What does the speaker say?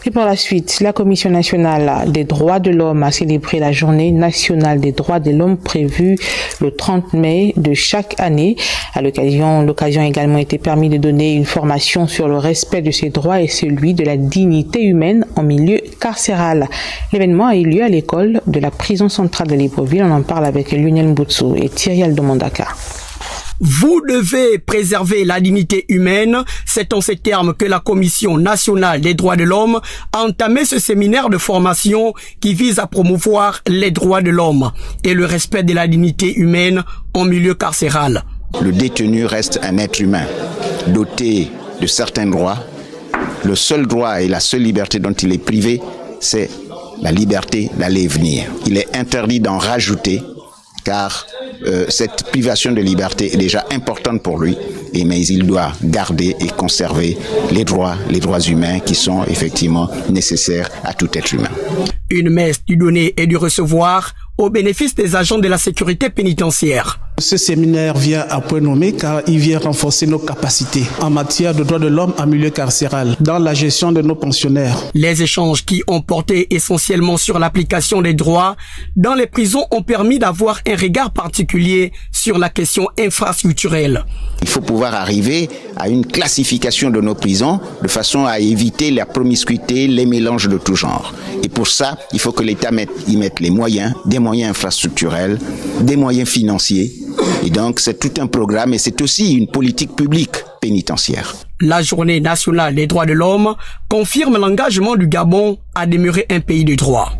Et pour la suite, la Commission nationale des droits de l'homme a célébré la journée nationale des droits de l'homme prévue le 30 mai de chaque année. À l'occasion a également été permis de donner une formation sur le respect de ces droits et celui de la dignité humaine en milieu carcéral. L'événement a eu lieu à l'école de la prison centrale de Libreville. On en parle avec Lionel Mboutsou et Thierry Aldomandaka. Vous devez préserver la dignité humaine. C'est en ces termes que la Commission nationale des droits de l'homme a entamé ce séminaire de formation qui vise à promouvoir les droits de l'homme et le respect de la dignité humaine en milieu carcéral. Le détenu reste un être humain, doté de certains droits. Le seul droit et la seule liberté dont il est privé, c'est la liberté d'aller et venir. Il est interdit d'en rajouter, car cette privation de liberté est déjà importante pour lui, mais il doit garder et conserver les droits humains qui sont effectivement nécessaires à tout être humain. Une messe du donner et du recevoir au bénéfice des agents de la sécurité pénitentiaire. Ce séminaire vient à point nommé car il vient renforcer nos capacités en matière de droits de l'homme en milieu carcéral, dans la gestion de nos pensionnaires. Les échanges qui ont porté essentiellement sur l'application des droits dans les prisons ont permis d'avoir un regard particulier sur la question infrastructurelle. Il faut pouvoir arriver à une classification de nos prisons de façon à éviter la promiscuité, les mélanges de tout genre. Et pour ça, il faut que l'État y mette les moyens, des moyens infrastructurels, des moyens financiers. Et donc, c'est tout un programme et c'est aussi une politique publique pénitentiaire. La Journée nationale des droits de l'homme confirme l'engagement du Gabon à demeurer un pays de droit.